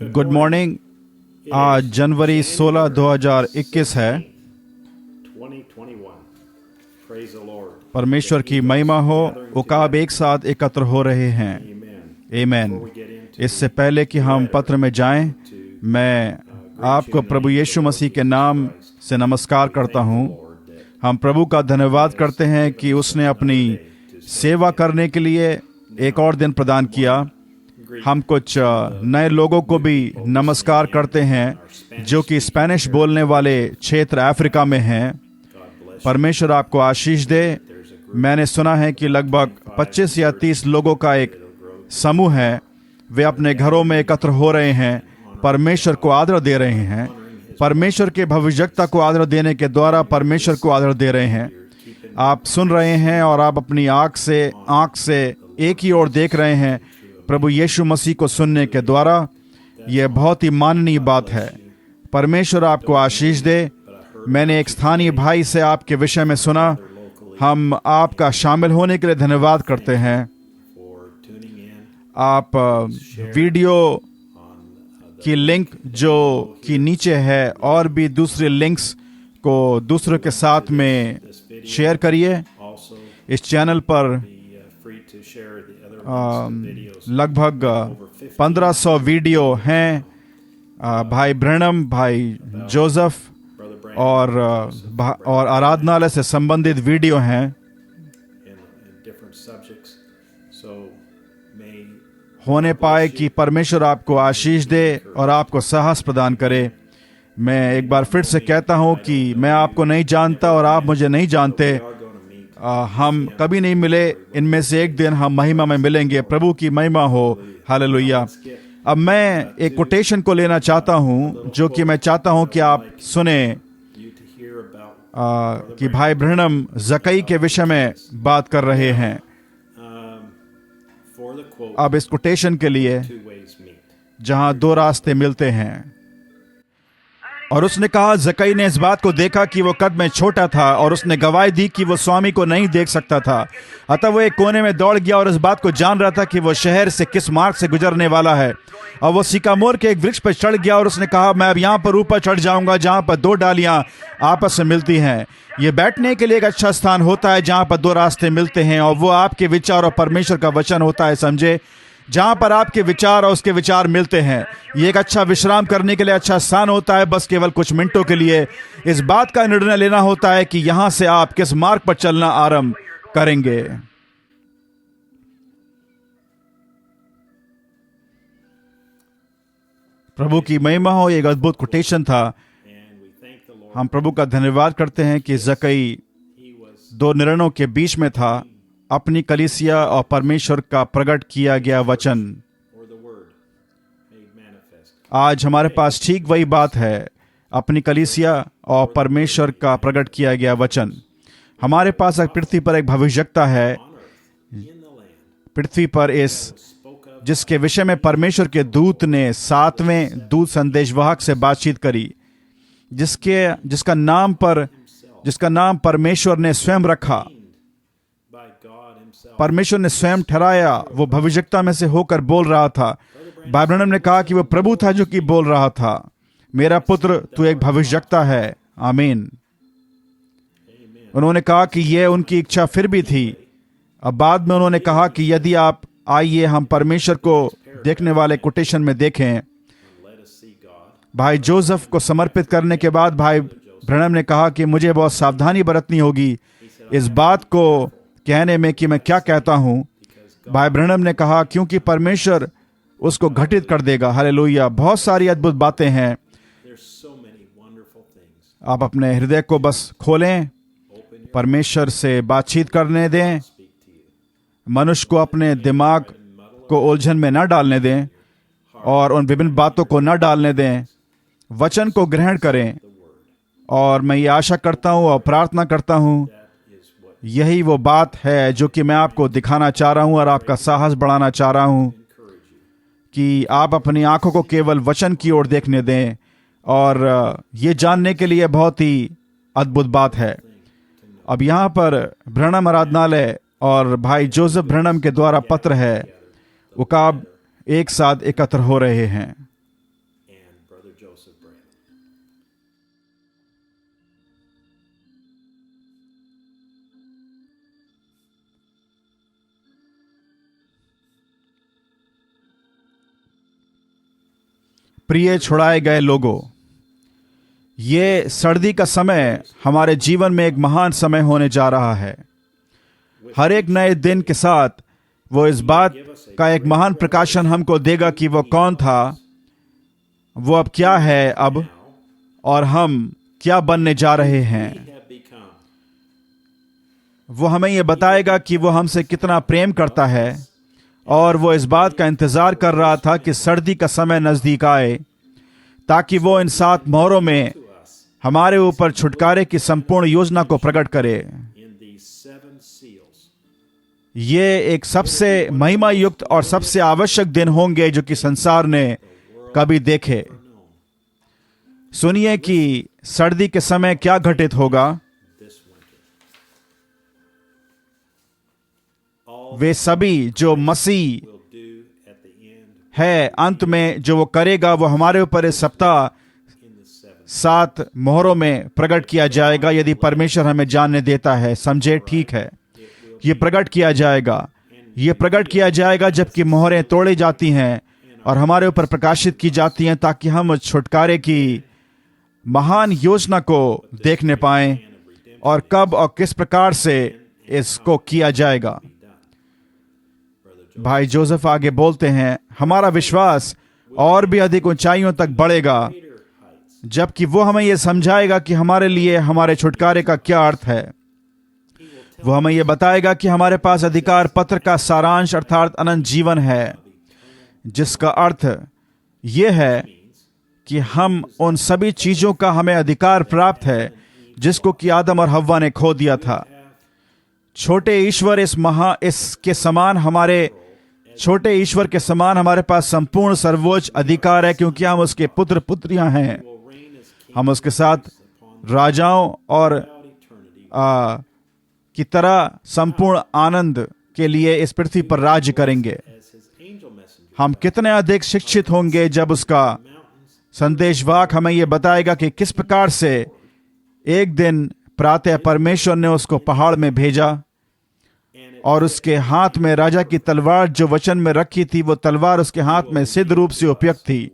Good morning. आज जनवरी 16, 2021 है। परमेश्वर की महिमा हो। उकाब एक साथ एकत्र हो रहे हैं। आमीन। इससे पहले कि हम पत्र में जाएं, मैं आपको प्रभु यीशु मसीह के नाम से नमस्कार करता हूं। हम प्रभु का धन्यवाद करते हैं कि उसने अपनी सेवा करने के लिए एक और दिन प्रदान किया। हम कुछ नए लोगों को भी नमस्कार करते हैं जो कि स्पेनिश बोलने वाले क्षेत्र अफ्रीका में हैं। परमेश्वर आपको आशीष दे। मैंने सुना है कि लगभग 25 या 30 लोगों का एक समूह है। वे अपने घरों में एकत्र हो रहे हैं, परमेश्वर को आदर दे रहे हैं। परमेश्वर के भविष्यवक्ता को आदर देने के द्वारा परमेश्वर को आदर दे रहे हैं। आप सुन रहे हैं और आप अपनी आँख से एक ही ओर देख रहे हैं प्रभु यीशु मसीह को सुनने के द्वारा। यह बहुत ही माननीय बात है। परमेश्वर आपको आशीष दे। मैंने एक स्थानीय भाई से आपके विषय में सुना। हम आपका शामिल होने के लिए धन्यवाद करते हैं। आप वीडियो की लिंक जो कि नीचे है और भी दूसरे लिंक्स को दूसरों के साथ में शेयर करिए। इस चैनल पर लगभग 1500 वीडियो हैं। भाई ब्रैनम, भाई जोसेफ और आराधनालय से संबंधित वीडियो हैं। होने पाए कि परमेश्वर आपको आशीष दे और आपको साहस प्रदान करे। मैं एक बार फिर से कहता हूं कि मैं आपको नहीं जानता और आप मुझे नहीं जानते। हम कभी नहीं मिले। इनमें से एक दिन हम महिमा में मिलेंगे। प्रभु की महिमा हो। हालेलुया। अब मैं एक कोटेशन को लेना चाहता हूं जो कि मैं चाहता हूं कि आप सुने कि भाई ब्रैनम जकई के विषय में बात कर रहे हैं। अब इस कोटेशन के लिए जहां दो रास्ते मिलते हैं। और उसने कहा, जकई ने इस बात को देखा कि वो कद में छोटा था और उसने गवाही दी कि वो स्वामी को नहीं देख सकता था। अतः वो एक कोने में दौड़ गया और इस बात को जान रहा था कि वो शहर से किस मार्ग से गुजरने वाला है। और वो सिकामोर के एक वृक्ष पर चढ़ गया और उसने कहा, मैं अब यहाँ पर ऊपर चढ़ जाऊंगा जहाँ पर दो डालियाँ आपस में मिलती हैं। ये बैठने के लिए एक अच्छा स्थान होता है जहाँ पर दो रास्ते मिलते हैं, और वो आपके विचार और परमेश्वर का वचन होता है। समझे? जहां पर आपके विचार और उसके विचार मिलते हैं, ये एक अच्छा विश्राम करने के लिए अच्छा स्थान होता है। बस केवल कुछ मिनटों के लिए इस बात का निर्णय लेना होता है कि यहां से आप किस मार्ग पर चलना आरंभ करेंगे। प्रभु की महिमा हो। एक अद्भुत कोटेशन था। हम प्रभु का धन्यवाद करते हैं कि जकई दो निर्णयों के बीच में था, अपनी कलीसिया और परमेश्वर का प्रकट किया गया वचन। आज हमारे पास ठीक वही बात है, अपनी कलीसिया और परमेश्वर का प्रकट किया गया वचन। हमारे पास पृथ्वी पर एक भविष्यवक्ता है, पृथ्वी पर जिसके विषय में परमेश्वर के दूत ने 7वें दूत संदेशवाहक से बातचीत करी, जिसका नाम परमेश्वर ने स्वयं रखा, परमेश्वर ने स्वयं ठहराया। वो भविष्यवक्ता में से होकर बोल रहा था। भाई ब्रैनम ने कहा कि वो प्रभु था जो कि बोल रहा था, मेरा पुत्र तू एक भविष्यवक्ता है। आमीन। उन्होंने कहा कि यह उनकी इच्छा फिर भी थी। अब बाद में उन्होंने कहा कि यदि आप आइए हम परमेश्वर को देखने वाले कोटेशन में देखें। भाई जोसेफ को समर्पित करने के बाद भाई ब्रैनम ने कहा कि मुझे बहुत सावधानी बरतनी होगी इस बात को कहने में कि मैं क्या कहता हूं। भाई ब्रैनम ने कहा क्योंकि परमेश्वर उसको घटित कर देगा। हालेलुया। बहुत सारी अद्भुत बातें हैं। आप अपने हृदय को बस खोलें, परमेश्वर से बातचीत करने दें। मनुष्य को अपने दिमाग को उलझन में न डालने दें और उन विभिन्न बातों को न डालने दें। वचन को ग्रहण करें। और मैं ये आशा करता हूं और प्रार्थना करता हूं, यही वो बात है जो कि मैं आपको दिखाना चाह रहा हूं और आपका साहस बढ़ाना चाह रहा हूं कि आप अपनी आंखों को केवल वचन की ओर देखने दें। और ये जानने के लिए बहुत ही अद्भुत बात है। अब यहाँ पर ब्रैनम आराधनालय और भाई जोसेफ ब्रैनम के द्वारा पत्र है, उकाब एक साथ एकत्र हो रहे हैं। Joseph Braylon. प्रिय छुड़ाए गए लोगों, ये सर्दी का समय हमारे जीवन में एक महान समय होने जा रहा है। हर एक नए दिन के साथ वो इस बात का एक महान प्रकाशन हमको देगा कि वो कौन था, वो अब क्या है अब, और हम क्या बनने जा रहे हैं। वो हमें ये बताएगा कि वो हमसे कितना प्रेम करता है, और वो इस बात का इंतजार कर रहा था कि सर्दी का समय नजदीक आए, ताकि वो इन 7 मोहरों में हमारे ऊपर छुटकारे की संपूर्ण योजना को प्रकट करे। ये एक सबसे महिमा युक्त और सबसे आवश्यक दिन होंगे जो कि संसार ने कभी देखे। सुनिए कि सर्दी के समय क्या घटित होगा। वे सभी जो मसीह है अंत में जो वो करेगा, वो हमारे ऊपर इस सप्ताह 7 मोहरों में प्रकट किया जाएगा, यदि परमेश्वर हमें जानने देता है। समझे? ठीक है, ये प्रकट किया जाएगा। ये प्रकट किया जाएगा जबकि मोहरें तोड़ी जाती हैं और हमारे ऊपर प्रकाशित की जाती हैं, ताकि हम छुटकारे की महान योजना को देखने पाएं और कब और किस प्रकार से इसको किया जाएगा। भाई जोसेफ आगे बोलते हैं, हमारा विश्वास और भी अधिक ऊंचाइयों तक बढ़ेगा जबकि वो हमें यह समझाएगा कि हमारे लिए हमारे छुटकारे का क्या अर्थ है। वो हमें यह बताएगा कि हमारे पास अधिकार पत्र का सारांश अर्थात अनंत जीवन है, जिसका अर्थ यह है कि हम उन सभी चीजों का हमें अधिकार प्राप्त है जिसको कि आदम और हव्वा ने खो दिया था। छोटे ईश्वर इसके समान हमारे पास संपूर्ण सर्वोच्च अधिकार है, क्योंकि हम उसके पुत्र पुत्रियां हैं। हम उसके साथ राजाओं और की तरह संपूर्ण आनंद के लिए इस पृथ्वी पर राज्य करेंगे। हम कितने अधिक शिक्षित होंगे जब उसका संदेशवाहक हमें यह बताएगा कि किस प्रकार से एक दिन प्रातः परमेश्वर ने उसको पहाड़ में भेजा और उसके हाथ में राजा की तलवार जो वचन में रखी थी, वो तलवार उसके हाथ में सिद्ध रूप से उपयुक्त थी।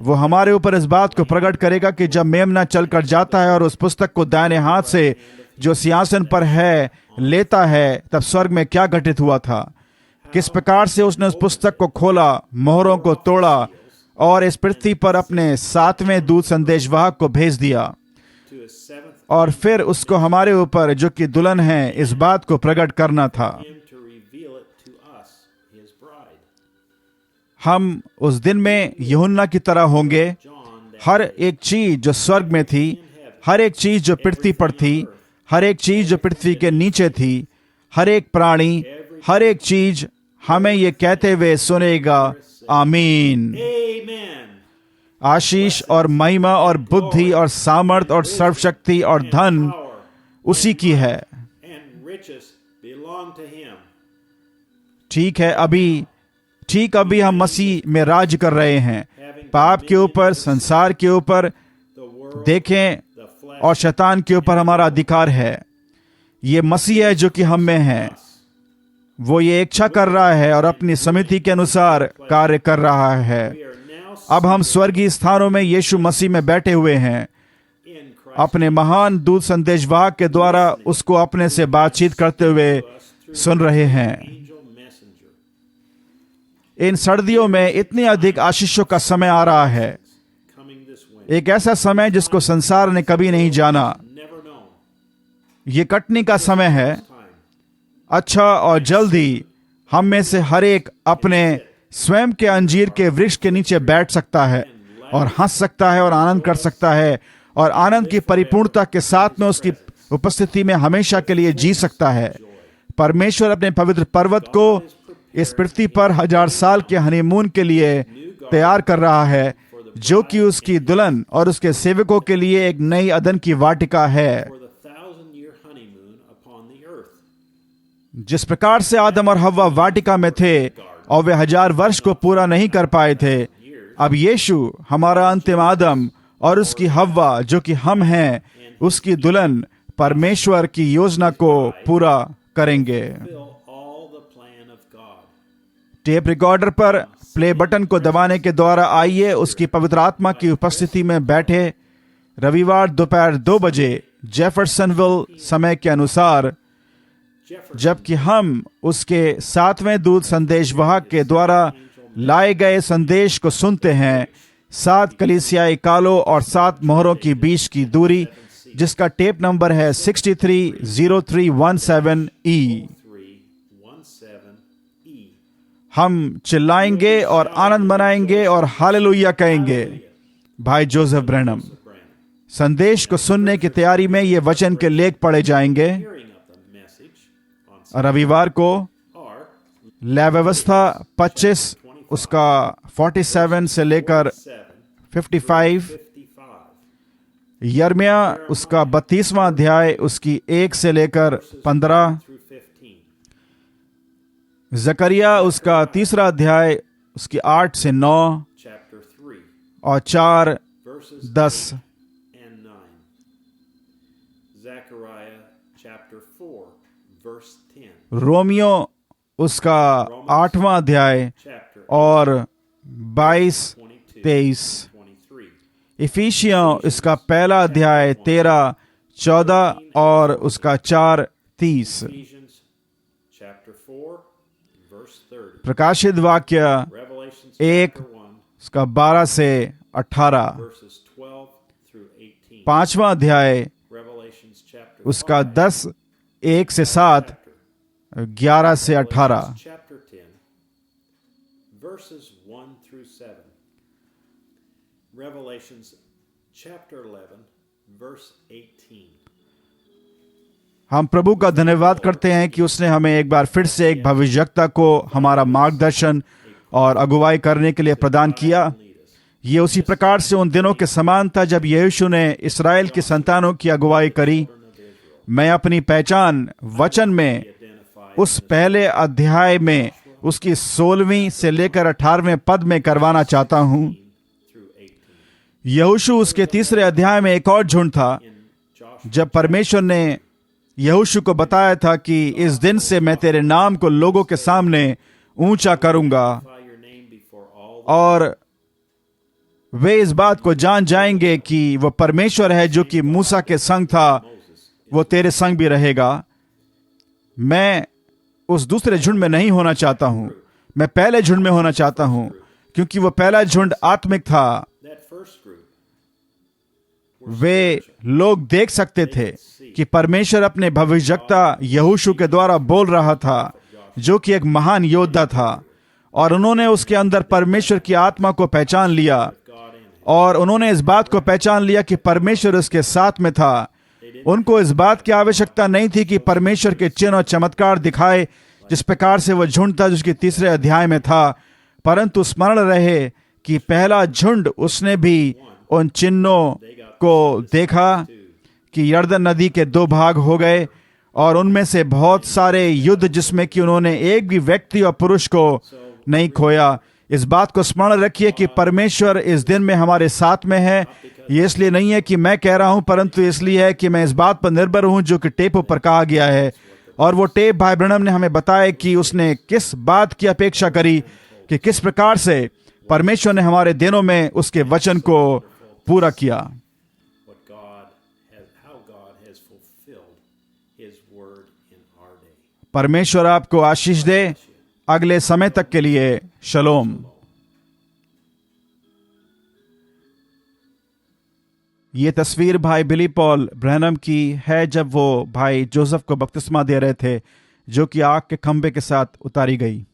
वो हमारे ऊपर इस बात को प्रकट करेगा कि जब मेमना चलकर जाता है और उस पुस्तक को दाहिने हाथ से जो सिंहासन पर है लेता है, तब स्वर्ग में क्या घटित हुआ था। किस प्रकार से उसने उस पुस्तक को खोला, मोहरों को तोड़ा और इस पृथ्वी पर अपने 7वें दूत संदेशवाहक को भेज दिया, और फिर उसको हमारे ऊपर जो कि दुल्हन है इस बात को प्रकट करना था। हम उस दिन में यूहन्ना की तरह होंगे। हर एक चीज जो स्वर्ग में थी, हर एक चीज जो पृथ्वी पर थी, हर एक चीज जो पृथ्वी के नीचे थी, हर एक प्राणी, हर एक चीज हमें ये कहते हुए सुनेगा, आमीन। आशीष और महिमा और बुद्धि और सामर्थ और सर्वशक्ति और धन उसी की है। ठीक है, अभी हम मसीह में राज कर रहे हैं, पाप के ऊपर, संसार के ऊपर, देखें, और शैतान के ऊपर हमारा अधिकार है। ये मसीह है जो कि हम में है। वो ये इच्छा कर रहा है और अपनी समिति के अनुसार कार्य कर रहा है। अब हम स्वर्गीय स्थानों में यीशु मसीह में बैठे हुए हैं, अपने महान दूत संदेशवाहक के द्वारा उसको अपने से बातचीत करते हुए सुन रहे हैं। इन सर्दियों में इतनी अधिक आशीषों का समय आ रहा है, एक ऐसा समय जिसको संसार ने कभी नहीं जाना। ये कटनी का समय है। अच्छा, और जल्दी हम में से हर एक अपने स्वयं के अंजीर के वृक्ष के नीचे बैठ सकता है और हंस सकता है और आनंद कर सकता है और आनंद की परिपूर्णता के साथ में उसकी उपस्थिति में हमेशा के लिए जी सकता है। परमेश्वर अपने पवित्र पर्वत को इस पृथ्वी पर 1000 साल के हनीमून के लिए तैयार कर रहा है, जो कि उसकी दुल्हन और उसके सेवकों के लिए एक नई अदन की वाटिका है। जिस प्रकार से आदम और हव्वा वाटिका में थे और वे 1000 वर्ष को पूरा नहीं कर पाए थे, अब यीशु हमारा अंतिम आदम और उसकी हव्वा जो कि हम हैं, उसकी दुल्हन परमेश्वर की योजना को पूरा करेंगे। टेप रिकॉर्डर पर प्ले बटन को दबाने के द्वारा आइए उसकी पवित्र आत्मा की उपस्थिति में बैठे रविवार दोपहर 2 बजे जेफरसनविल समय के अनुसार, जबकि हम उसके 7वें दूत संदेशवाहक के द्वारा लाए गए संदेश को सुनते हैं। 7 कलीसियाई कालों और 7 मोहरों की बीच की दूरी, जिसका टेप नंबर है 630317E। हम चिल्लाएंगे और आनंद मनाएंगे और हालेलुया कहेंगे। भाई जोसेफ ब्रैनम। संदेश को सुनने की तैयारी में ये वचन के लेख पढ़े जाएंगे। रविवार को लय व्यवस्था 25 उसका 47 से लेकर 55, यिर्मयाह उसका 32वां अध्याय उसकी 1 से लेकर 15, जकरिया उसका 3रा अध्याय उसकी 8 से 9 और 4, 10। रोमियो उसका 8वां अध्याय और 22, 23। इफिसियों इसका पहला अध्याय 13, 14 और उसका 4, 30। प्रकाशित वाक्य 1 उसका 12 से 18। 5वां अध्याय उसका 10, 1 से 7, 11 से 18। हम प्रभु का धन्यवाद करते हैं कि उसने हमें एक बार फिर से एक भविष्यवक्ता को हमारा मार्गदर्शन और अगुवाई करने के लिए प्रदान किया। ये उसी प्रकार से उन दिनों के समान था जब यीशु ने इस्राएल की संतानों की अगुवाई करी। मैं अपनी पहचान वचन में उस पहले अध्याय में उसकी 16वीं से लेकर 18वें पद में करवाना चाहता हूं। यहोशू उसके 3रे अध्याय में एक और झुंड था, जब परमेश्वर ने यहोशू को बताया था कि इस दिन से मैं तेरे नाम को लोगों के सामने ऊंचा करूंगा और वे इस बात को जान जाएंगे कि वह परमेश्वर है जो कि मूसा के संग था, वो तेरे संग भी रहेगा। मैं उस दूसरे झुंड में नहीं होना चाहता हूं, मैं पहले झुंड में होना चाहता हूं, क्योंकि वो पहला झुंड आत्मिक था। वे लोग देख सकते थे कि परमेश्वर अपने भविष्यवक्ता यहोशू के द्वारा बोल रहा था, जो कि एक महान योद्धा था, और उन्होंने उसके अंदर परमेश्वर की आत्मा को पहचान लिया और उन्होंने इस बात को पहचान लिया कि परमेश्वर उसके साथ में था। उनको इस बात की आवश्यकता नहीं थी कि परमेश्वर के चिन्ह और चमत्कार दिखाए जिस प्रकार से वह झुंड था जिसके 3रे अध्याय में था, परंतु स्मरण रहे कि पहला झुंड उसने भी उन चिन्हों को देखा कि यर्दन नदी के 2 भाग हो गए और उनमें से बहुत सारे युद्ध जिसमें कि उन्होंने एक भी व्यक्ति और पुरुष को नहीं खोया। इस बात को स्मरण रखिए कि परमेश्वर इस दिन में हमारे साथ में है। ये इसलिए नहीं है कि मैं कह रहा हूं, परंतु इसलिए है कि मैं इस बात पर निर्भर हूं जो कि टेप पर कहा गया है। और वो टेप भाई ब्रैनम ने हमें बताया कि उसने किस बात की अपेक्षा करी कि किस प्रकार से परमेश्वर ने हमारे दिनों में उसके वचन को पूरा किया। परमेश्वर आपको आशीष दे। अगले समय तक के लिए शलोम। ये तस्वीर भाई बिली पॉल ब्रैनम की है जब वो भाई जोसेफ को बपतिस्मा दे रहे थे, जो कि आग के खंभे के साथ उतारी गई।